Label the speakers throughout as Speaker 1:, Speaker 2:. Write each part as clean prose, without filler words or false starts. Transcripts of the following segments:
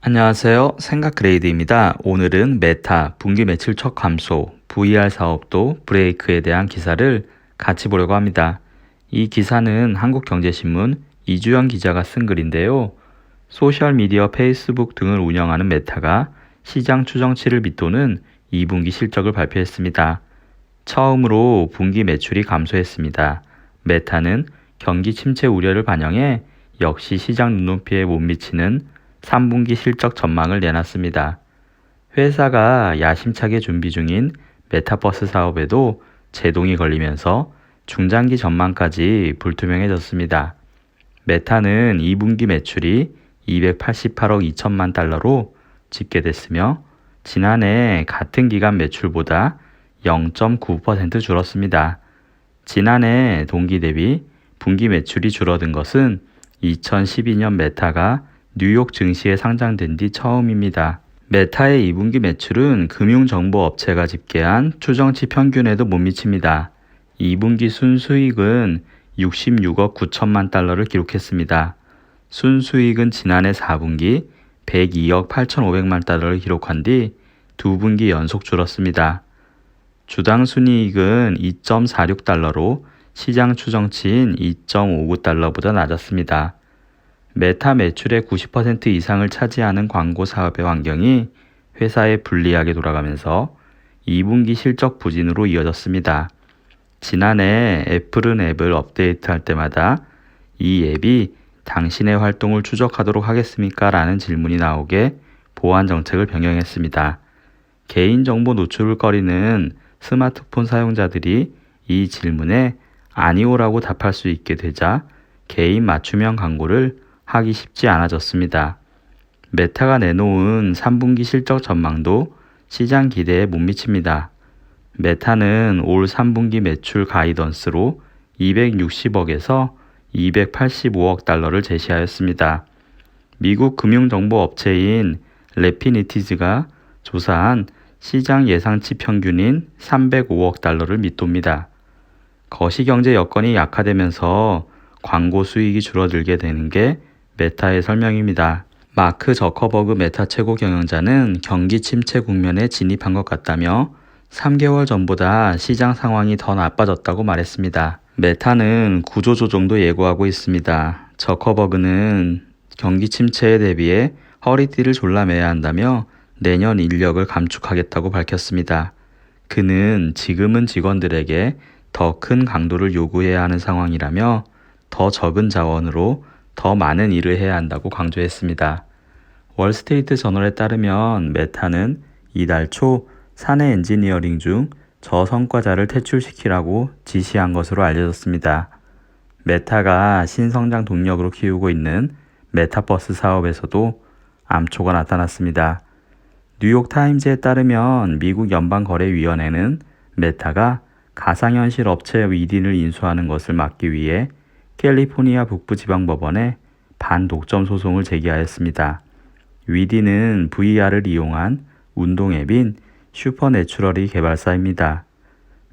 Speaker 1: 안녕하세요. 생각그레이드입니다. 오늘은 메타, 분기 매출 첫 감소, VR 사업도 브레이크에 대한 기사를 같이 보려고 합니다. 이 기사는 한국경제신문 이주연 기자가 쓴 글인데요. 소셜미디어 페이스북 등을 운영하는 메타가 시장 추정치를 밑도는 2분기 실적을 발표했습니다. 처음으로 분기 매출이 감소했습니다. 메타는 경기 침체 우려를 반영해 역시 시장 눈높이에 못 미치는 3분기 실적 전망을 내놨습니다. 회사가 야심차게 준비 중인 메타버스 사업에도 제동이 걸리면서 중장기 전망까지 불투명해졌습니다. 메타는 2분기 매출이 288억 2천만 달러로 집계됐으며 지난해 같은 기간 매출보다 0.9% 줄었습니다. 지난해 동기 대비 분기 매출이 줄어든 것은 2012년 메타가 뉴욕 증시에 상장된 뒤 처음입니다. 메타의 2분기 매출은 금융정보업체가 집계한 추정치 평균에도 못 미칩니다. 2분기 순수익은 66억 9천만 달러를 기록했습니다. 순수익은 지난해 4분기 102억 8,500만 달러를 기록한 뒤 2분기 연속 줄었습니다. 주당 순이익은 2.46달러로 시장 추정치인 2.59달러보다 낮았습니다. 메타 매출의 90% 이상을 차지하는 광고 사업의 환경이 회사에 불리하게 돌아가면서 2분기 실적 부진으로 이어졌습니다. 지난해 애플은 앱을 업데이트할 때마다 이 앱이 당신의 활동을 추적하도록 하겠습니까? 라는 질문이 나오게 보안 정책을 변경했습니다. 개인정보 노출을 꺼리는 스마트폰 사용자들이 이 질문에 아니오라고 답할 수 있게 되자 개인 맞춤형 광고를 하기 쉽지 않아졌습니다. 메타가 내놓은 3분기 실적 전망도 시장 기대에 못 미칩니다. 메타는 올 3분기 매출 가이던스로 260억에서 285억 달러를 제시하였습니다. 미국 금융정보업체인 레피니티즈가 조사한 시장 예상치 평균인 305억 달러를 밑돕니다. 거시경제 여건이 약화되면서 광고 수익이 줄어들게 되는 게 메타의 설명입니다. 마크 저커버그 메타 최고 경영자는 경기 침체 국면에 진입한 것 같다며 3개월 전보다 시장 상황이 더 나빠졌다고 말했습니다. 메타는 구조조정도 예고하고 있습니다. 저커버그는 경기 침체에 대비해 허리띠를 졸라매야 한다며 내년 인력을 감축하겠다고 밝혔습니다. 그는 지금은 직원들에게 더 큰 강도를 요구해야 하는 상황이라며 더 적은 자원으로 더 많은 일을 해야 한다고 강조했습니다. 월스트리트 저널에 따르면 메타는 이달 초 사내 엔지니어링 중 저성과자를 퇴출시키라고 지시한 것으로 알려졌습니다. 메타가 신성장 동력으로 키우고 있는 메타버스 사업에서도 암초가 나타났습니다. 뉴욕타임즈에 따르면 미국 연방거래위원회는 메타가 가상현실 업체 위딘을 인수하는 것을 막기 위해 캘리포니아 북부지방법원에 반독점 소송을 제기하였습니다. 위딘은 VR을 이용한 운동 앱인 슈퍼내추럴이 개발사입니다.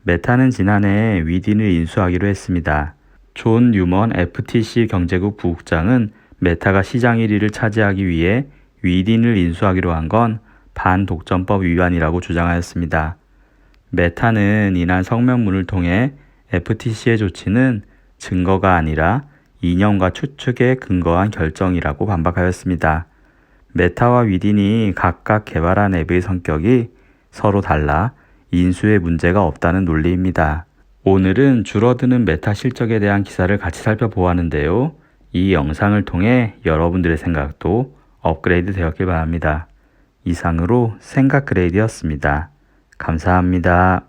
Speaker 1: 메타는 지난해 위딘을 인수하기로 했습니다. 존 뉴먼 FTC 경제국 부국장은 메타가 시장 1위를 차지하기 위해 위딘을 인수하기로 한 건 반독점법 위반이라고 주장하였습니다. 메타는 이날 성명문을 통해 FTC의 조치는 증거가 아니라 이념과 추측에 근거한 결정이라고 반박하였습니다. 메타와 위딘이 각각 개발한 앱의 성격이 서로 달라 인수에 문제가 없다는 논리입니다. 오늘은 줄어드는 메타 실적에 대한 기사를 같이 살펴보았는데요. 이 영상을 통해 여러분들의 생각도 업그레이드 되었길 바랍니다. 이상으로 생각그레이드였습니다. 감사합니다.